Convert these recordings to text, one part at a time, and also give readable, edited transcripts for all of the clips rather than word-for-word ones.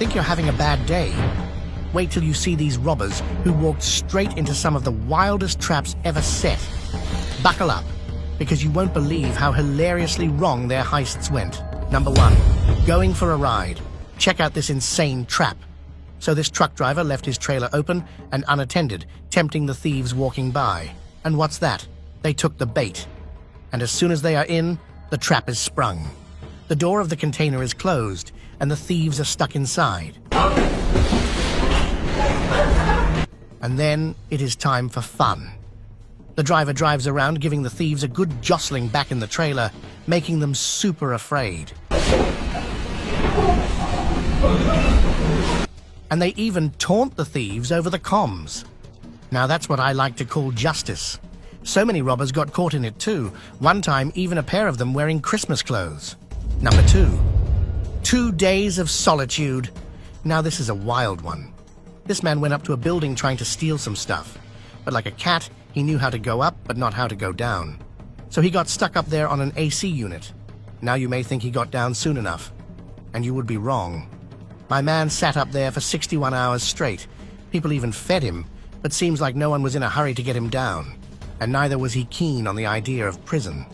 Think you're having a bad day? Wait till you see these robbers who walked straight into some of the wildest traps ever set. Buckle up, because you won't believe how hilariously wrong their heists went. Number 1, going for a ride. Check out this insane trap. So this truck driver left his trailer open and unattended, tempting the thieves walking by. And what's that? They took the bait. And as soon as they are in, the trap is sprung. The door of the container is closed, and the thieves are stuck inside. And then it is time for fun. The driver drives around, giving the thieves a good jostling back in the trailer, making them super afraid. And they even taunt the thieves over the comms. Now that's what I like to call justice. So many robbers got caught in it too. One time, even a pair of them wearing Christmas clothes. Number 2, 2 days of solitude. Now this is a wild one. This man went up to a building trying to steal some stuff. But like a cat, he knew how to go up, but not how to go down. So he got stuck up there on an AC unit. Now you may think he got down soon enough. And you would be wrong. My man sat up there for 61 hours straight. People even fed him, but seems like no one was in a hurry to get him down. And neither was he keen on the idea of prison.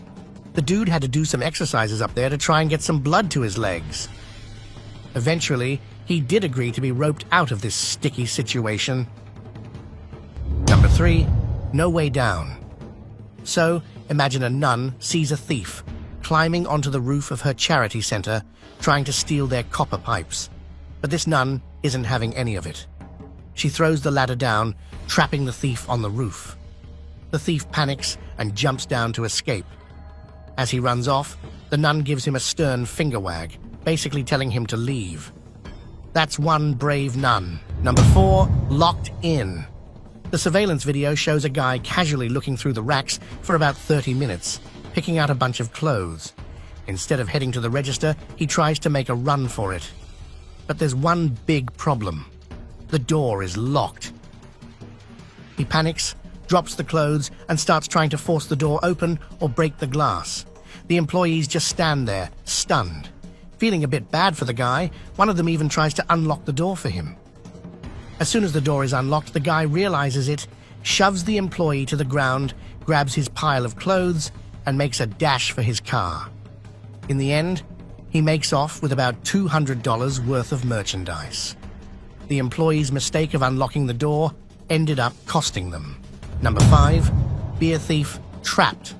The dude had to do some exercises up there to try and get some blood to his legs. Eventually, he did agree to be roped out of this sticky situation. Number 3, no way down. So, imagine a nun sees a thief climbing onto the roof of her charity center, trying to steal their copper pipes. But this nun isn't having any of it. She throws the ladder down, trapping the thief on the roof. The thief panics and jumps down to escape. As he runs off, the nun gives him a stern finger wag, basically telling him to leave. That's one brave nun. Number 4, locked in. The surveillance video shows a guy casually looking through the racks for about 30 minutes, picking out a bunch of clothes. Instead of heading to the register, he tries to make a run for it. But there's one big problem. The door is locked. He panics, drops the clothes, and starts trying to force the door open or break the glass. The employees just stand there, stunned. Feeling a bit bad for the guy, one of them even tries to unlock the door for him. As soon as the door is unlocked, the guy realizes it, shoves the employee to the ground, grabs his pile of clothes, and makes a dash for his car. In the end, he makes off with about $200 worth of merchandise. The employee's mistake of unlocking the door ended up costing them. Number 5, beer thief trapped.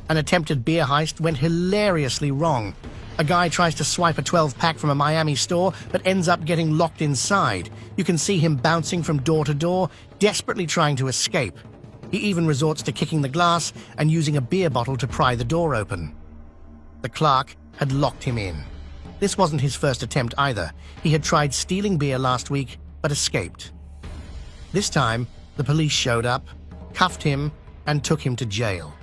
An attempted beer heist went hilariously wrong. A guy tries to swipe a 12-pack from a Miami store, but ends up getting locked inside. You can see him bouncing from door to door, desperately trying to escape. He even resorts to kicking the glass and using a beer bottle to pry the door open. The clerk had locked him in. This wasn't his first attempt either. He had tried stealing beer last week, but escaped. This time, the police showed up, cuffed him, and took him to jail.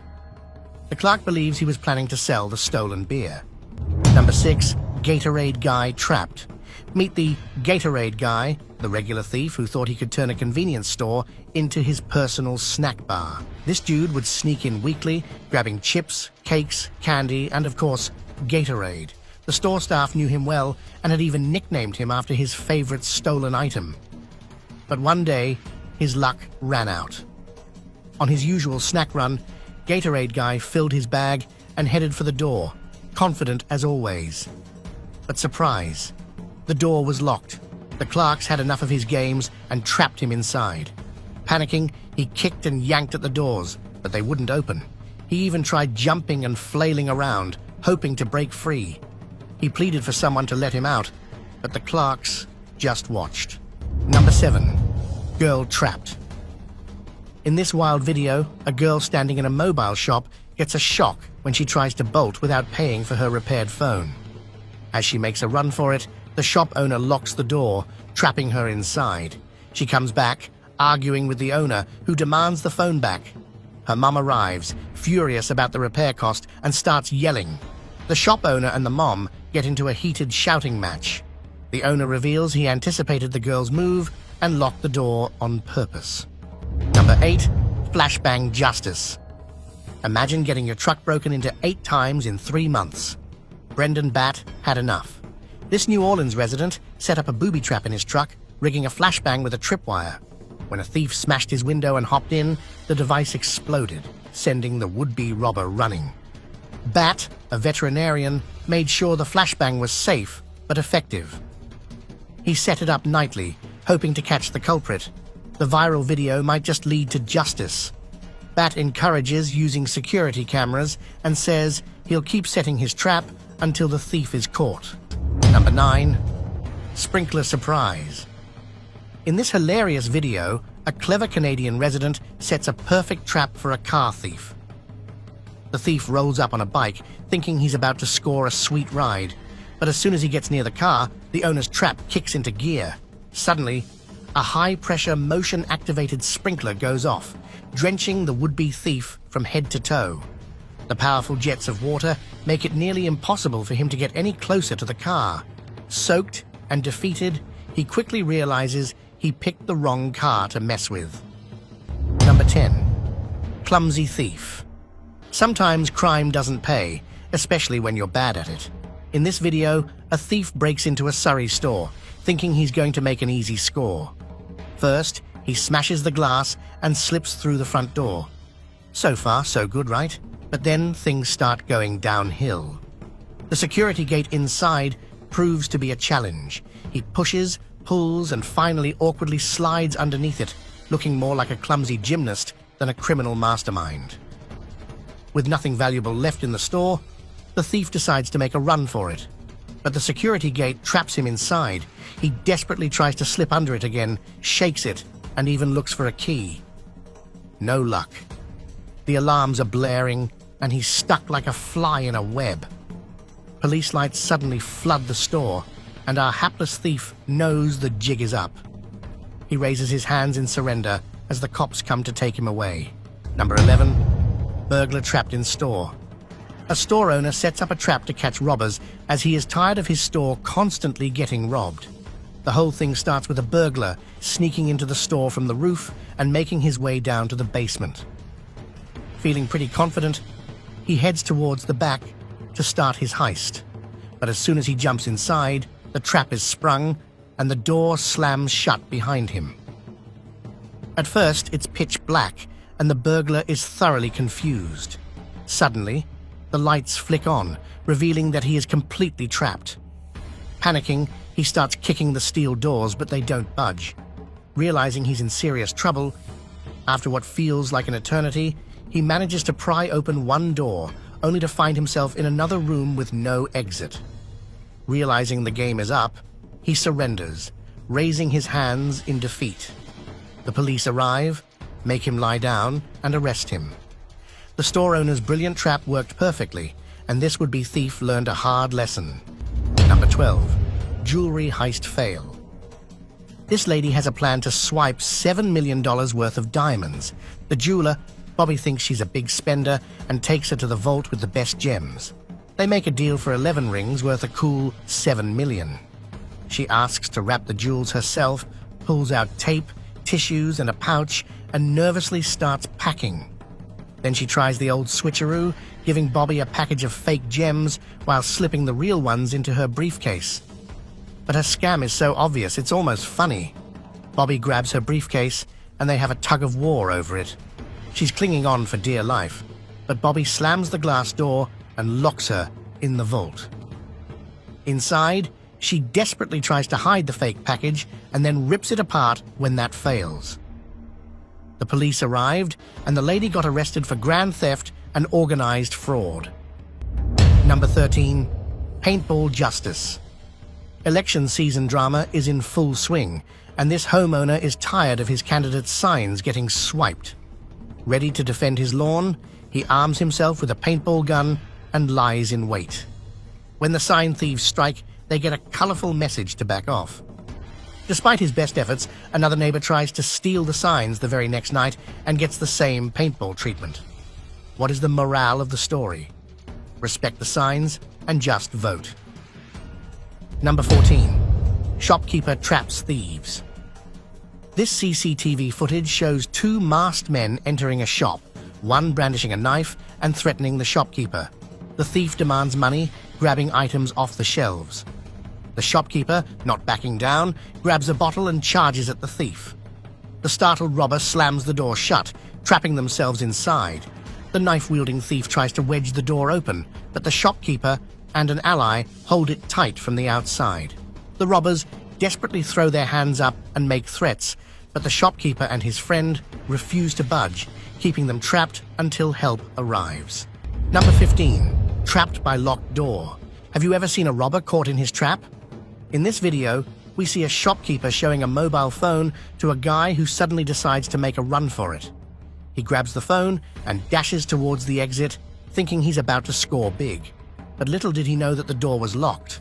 The clerk believes he was planning to sell the stolen beer. Number 6, Gatorade guy trapped. Meet the Gatorade guy, the regular thief who thought he could turn a convenience store into his personal snack bar. This dude would sneak in weekly, grabbing chips, cakes, candy, and of course, Gatorade. The store staff knew him well and had even nicknamed him after his favorite stolen item. But one day, his luck ran out. On his usual snack run, Gatorade guy filled his bag and headed for the door, confident as always. But surprise, the door was locked. The clerks had enough of his games and trapped him inside. Panicking, he kicked and yanked at the doors, but they wouldn't open. He even tried jumping and flailing around, hoping to break free. He pleaded for someone to let him out, but the clerks just watched. Number 7, girl trapped. In this wild video, a girl standing in a mobile shop gets a shock when she tries to bolt without paying for her repaired phone. As she makes a run for it, the shop owner locks the door, trapping her inside. She comes back, arguing with the owner, who demands the phone back. Her mom arrives, furious about the repair cost, and starts yelling. The shop owner and the mom get into a heated shouting match. The owner reveals he anticipated the girl's move and locked the door on purpose. Number 8, flashbang justice. Imagine getting your truck broken into 8 times in 3 months. Brendan Batt had enough. This New Orleans resident set up a booby trap in his truck, rigging a flashbang with a tripwire. When a thief smashed his window and hopped in, the device exploded, sending the would-be robber running. Bat, a veterinarian, made sure the flashbang was safe but effective. He set it up nightly, hoping to catch the culprit. The viral video might just lead to justice. Bat encourages using security cameras and says he'll keep setting his trap until the thief is caught. Number 9. Sprinkler surprise. In this hilarious video, a clever Canadian resident sets a perfect trap for a car thief. The thief rolls up on a bike, thinking he's about to score a sweet ride. But as soon as he gets near the car, the owner's trap kicks into gear. Suddenly, a high-pressure, motion-activated sprinkler goes off, drenching the would-be thief from head to toe. The powerful jets of water make it nearly impossible for him to get any closer to the car. Soaked and defeated, he quickly realizes he picked the wrong car to mess with. Number 10. Clumsy thief. Sometimes crime doesn't pay, especially when you're bad at it. In this video, a thief breaks into a Surrey store, thinking he's going to make an easy score. First, he smashes the glass and slips through the front door. So far, so good, right? But then things start going downhill. The security gate inside proves to be a challenge. He pushes, pulls, and finally awkwardly slides underneath it, looking more like a clumsy gymnast than a criminal mastermind. With nothing valuable left in the store, the thief decides to make a run for it. But the security gate traps him inside. He desperately tries to slip under it again, shakes it, and even looks for a key. No luck. The alarms are blaring, and he's stuck like a fly in a web. Police lights suddenly flood the store, and our hapless thief knows the jig is up. He raises his hands in surrender as the cops come to take him away. Number 11. Burglar trapped in store. A store owner sets up a trap to catch robbers as he is tired of his store constantly getting robbed. The whole thing starts with a burglar sneaking into the store from the roof and making his way down to the basement. Feeling pretty confident, he heads towards the back to start his heist. But as soon as he jumps inside, the trap is sprung and the door slams shut behind him. At first, it's pitch black and the burglar is thoroughly confused. Suddenly, the lights flick on, revealing that he is completely trapped. Panicking, he starts kicking the steel doors, but they don't budge. Realizing he's in serious trouble, after what feels like an eternity, he manages to pry open one door, only to find himself in another room with no exit. Realizing the game is up, he surrenders, raising his hands in defeat. The police arrive, make him lie down, and arrest him. The store owner's brilliant trap worked perfectly, and this would-be thief learned a hard lesson. Number 12. Jewelry heist fail. This lady has a plan to swipe $7 million worth of diamonds. The jeweler, Bobby, thinks she's a big spender and takes her to the vault with the best gems. They make a deal for 11 rings worth a cool $7 million. She asks to wrap the jewels herself, pulls out tape, tissues, and a pouch, and nervously starts packing. Then she tries the old switcheroo, giving Bobby a package of fake gems while slipping the real ones into her briefcase. But her scam is so obvious, it's almost funny. Bobby grabs her briefcase, and they have a tug-of-war over it. She's clinging on for dear life, but Bobby slams the glass door and locks her in the vault. Inside, she desperately tries to hide the fake package and then rips it apart when that fails. The police arrived, and the lady got arrested for grand theft and organized fraud. Number 13. Paintball justice. Election season drama is in full swing, and this homeowner is tired of his candidate's signs getting swiped. Ready to defend his lawn, he arms himself with a paintball gun and lies in wait. When the sign thieves strike, they get a colorful message to back off. Despite his best efforts, another neighbor tries to steal the signs the very next night and gets the same paintball treatment. What is the morale of the story? Respect the signs and just vote. Number 14. Shopkeeper traps thieves. This CCTV footage shows two masked men entering a shop, one brandishing a knife and threatening the shopkeeper. The thief demands money, grabbing items off the shelves. The shopkeeper, not backing down, grabs a bottle and charges at the thief. The startled robber slams the door shut, trapping themselves inside. The knife-wielding thief tries to wedge the door open, but the shopkeeper and an ally hold it tight from the outside. The robbers desperately throw their hands up and make threats, but the shopkeeper and his friend refuse to budge, keeping them trapped until help arrives. Number 15. Trapped by locked door. Have you ever seen a robber caught in his trap? In this video, we see a shopkeeper showing a mobile phone to a guy who suddenly decides to make a run for it. He grabs the phone and dashes towards the exit, thinking he's about to score big. But little did he know that the door was locked.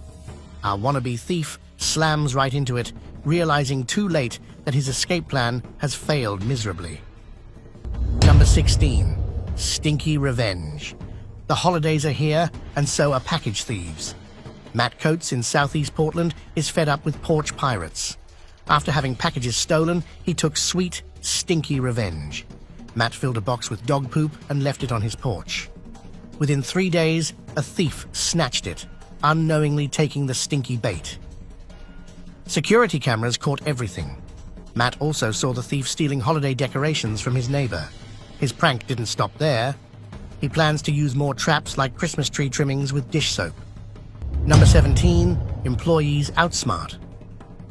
Our wannabe thief slams right into it, realizing too late that his escape plan has failed miserably. Number 16. Stinky revenge. The holidays are here, and so are package thieves. Matt Coates in southeast Portland is fed up with porch pirates. After having packages stolen, he took sweet, stinky revenge. Matt filled a box with dog poop and left it on his porch. Within 3 days, a thief snatched it, unknowingly taking the stinky bait. Security cameras caught everything. Matt also saw the thief stealing holiday decorations from his neighbor. His prank didn't stop there. He plans to use more traps like Christmas tree trimmings with dish soap. Number 17. Employees outsmart.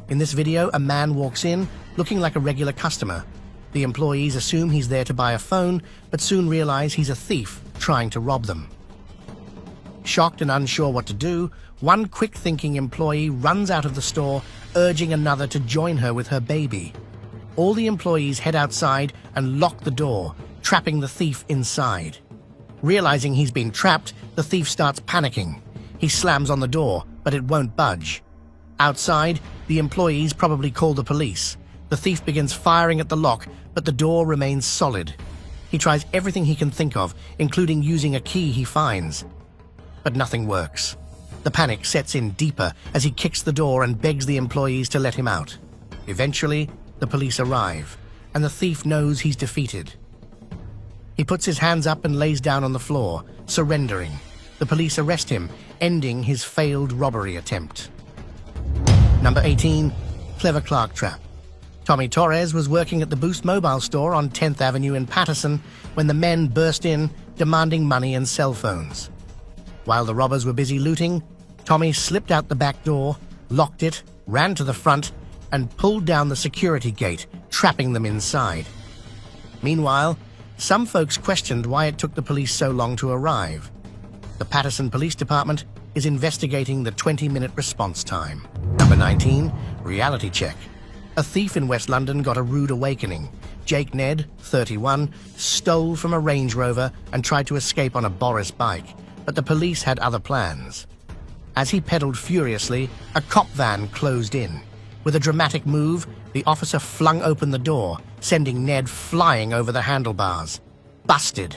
In this video, a man walks in looking like a regular customer. The employees assume he's there to buy a phone, but soon realize he's a thief trying to rob them. Shocked and unsure what to do, one quick-thinking employee runs out of the store, urging another to join her with her baby. All the employees head outside and lock the door, trapping the thief inside. Realizing he's been trapped, the thief starts panicking. He slams on the door, but it won't budge. Outside, the employees probably call the police. The thief begins firing at the lock, but the door remains solid. He tries everything he can think of, including using a key he finds. But nothing works. The panic sets in deeper as he kicks the door and begs the employees to let him out. Eventually, the police arrive, and the thief knows he's defeated. He puts his hands up and lays down on the floor, surrendering. The police arrest him, ending his failed robbery attempt. Number 18. Clever Clark Trap. Tommy Torres was working at the Boost Mobile store on 10th Avenue in Patterson when the men burst in, demanding money and cell phones. While the robbers were busy looting, Tommy slipped out the back door, locked it, ran to the front, and pulled down the security gate, trapping them inside. Meanwhile, some folks questioned why it took the police so long to arrive. The Patterson Police Department is investigating the 20-minute response time. Number 19. Reality check. A thief in West London got a rude awakening. Jake Ned, 31, stole from a Range Rover and tried to escape on a Boris bike, but the police had other plans. As he pedaled furiously, a cop van closed in. With a dramatic move, the officer flung open the door, sending Ned flying over the handlebars. Busted.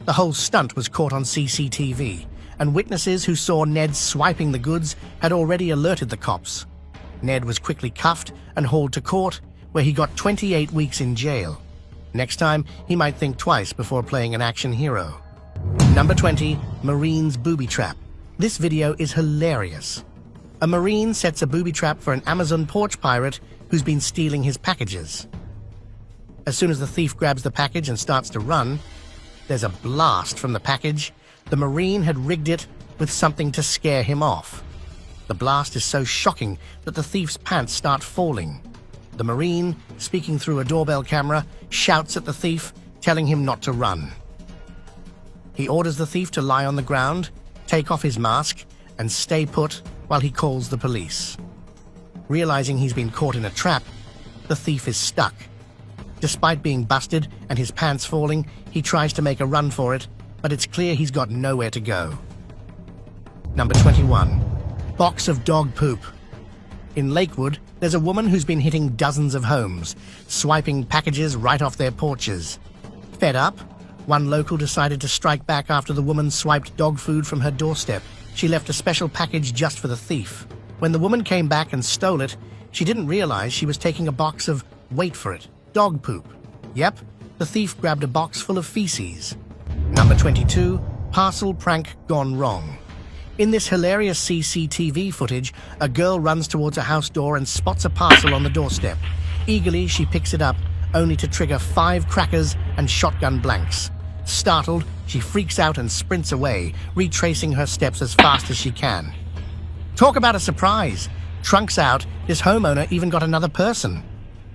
The whole stunt was caught on CCTV, and witnesses who saw Ned swiping the goods had already alerted the cops. Ned was quickly cuffed and hauled to court, where he got 28 weeks in jail. Next time, he might think twice before playing an action hero. Number 20. Marine's Booby Trap. This video is hilarious. A Marine sets a booby trap for an Amazon porch pirate who's been stealing his packages. As soon as the thief grabs the package and starts to run, there's a blast from the package. The Marine had rigged it with something to scare him off. The blast is so shocking that the thief's pants start falling. The Marine, speaking through a doorbell camera, shouts at the thief, telling him not to run. He orders the thief to lie on the ground, take off his mask, and stay put while he calls the police. Realizing he's been caught in a trap, the thief is stuck. Despite being busted and his pants falling, he tries to make a run for it, but it's clear he's got nowhere to go. Number 21. Box of dog poop. In Lakewood, there's a woman who's been hitting dozens of homes, swiping packages right off their porches. Fed up, one local decided to strike back after the woman swiped dog food from her doorstep. She left a special package just for the thief. When the woman came back and stole it, she didn't realize she was taking a box of, wait for it, dog poop. Yep, the thief grabbed a box full of feces. Number 22. Parcel prank gone wrong. In this hilarious CCTV footage, a girl runs towards a house door and spots a parcel on the doorstep. Eagerly, she picks it up, only to trigger 5 crackers and shotgun blanks. Startled, she freaks out and sprints away, retracing her steps as fast as she can. Talk about a surprise! Trunks out, this homeowner even got another person.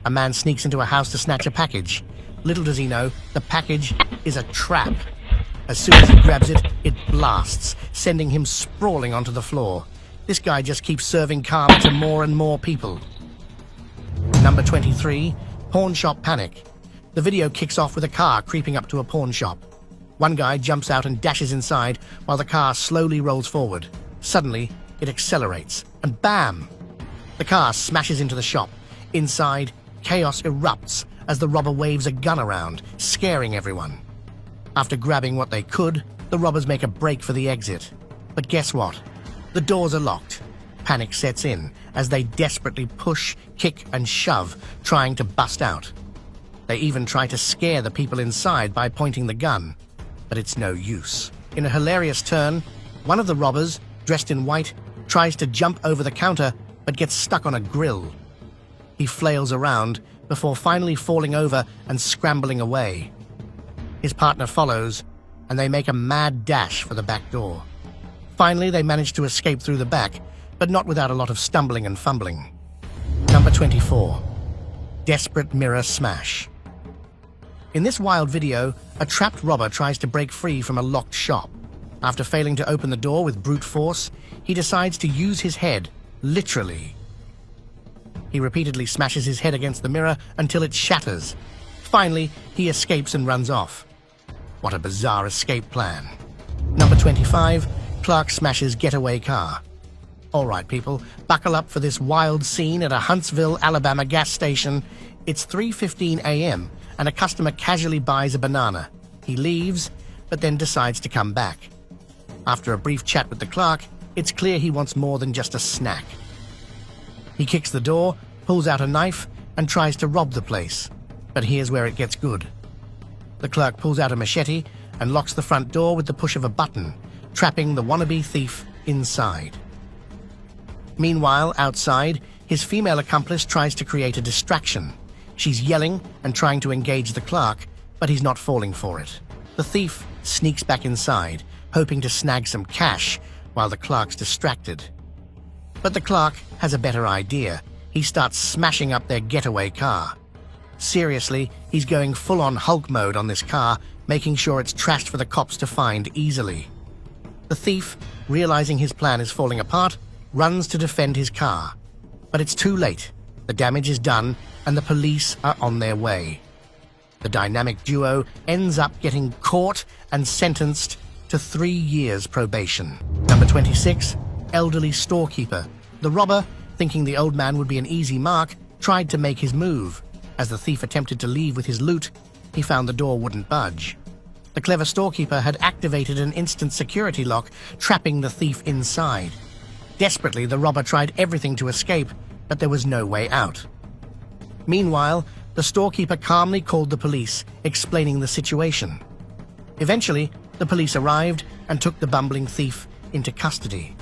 A man sneaks into a house to snatch a package. Little does he know, the package is a trap. As soon as he grabs it, it blasts, sending him sprawling onto the floor. This guy just keeps serving karma to more and more people. Number 23, Pawn Shop Panic. The video kicks off with a car creeping up to a pawn shop. One guy jumps out and dashes inside while the car slowly rolls forward. Suddenly, it accelerates, and bam! The car smashes into the shop. Inside, chaos erupts as the robber waves a gun around, scaring everyone. After grabbing what they could, the robbers make a break for the exit. But guess what? The doors are locked. Panic sets in as they desperately push, kick, and shove, trying to bust out. They even try to scare the people inside by pointing the gun, but it's no use. In a hilarious turn, one of the robbers, dressed in white, tries to jump over the counter but gets stuck on a grill. He flails around before finally falling over and scrambling away. His partner follows, and they make a mad dash for the back door. Finally, they manage to escape through the back, but not without a lot of stumbling and fumbling. Number 24. Desperate Mirror Smash. In this wild video, a trapped robber tries to break free from a locked shop. After failing to open the door with brute force, he decides to use his head, literally. He repeatedly smashes his head against the mirror until it shatters. Finally, he escapes and runs off. What a bizarre escape plan. Number 25, Clark smashes getaway car. All right, people, buckle up for this wild scene at a Huntsville, Alabama gas station. It's 3:15 a.m., and a customer casually buys a banana. He leaves, but then decides to come back. After a brief chat with the clerk, it's clear he wants more than just a snack. He kicks the door, pulls out a knife, and tries to rob the place. But here's where it gets good. The clerk pulls out a machete and locks the front door with the push of a button, trapping the wannabe thief inside. Meanwhile, outside, his female accomplice tries to create a distraction. She's yelling and trying to engage the clerk, but he's not falling for it. The thief sneaks back inside, hoping to snag some cash while the clerk's distracted. But the clerk has a better idea. He starts smashing up their getaway car. Seriously, he's going full-on Hulk mode on this car, making sure it's trashed for the cops to find easily. The thief, realizing his plan is falling apart, runs to defend his car. But it's too late. The damage is done, and the police are on their way. The dynamic duo ends up getting caught and sentenced to 3 years probation. Number 26, Elderly Storekeeper. The robber, thinking the old man would be an easy mark, tried to make his move. As the thief attempted to leave with his loot, he found the door wouldn't budge. The clever storekeeper had activated an instant security lock, trapping the thief inside. Desperately, the robber tried everything to escape, but there was no way out. Meanwhile, the storekeeper calmly called the police, explaining the situation. Eventually, the police arrived and took the bumbling thief into custody.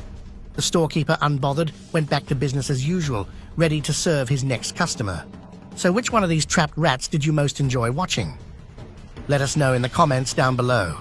The storekeeper, unbothered, went back to business as usual, ready to serve his next customer. So which one of these trapped rats did you most enjoy watching? Let us know in the comments down below.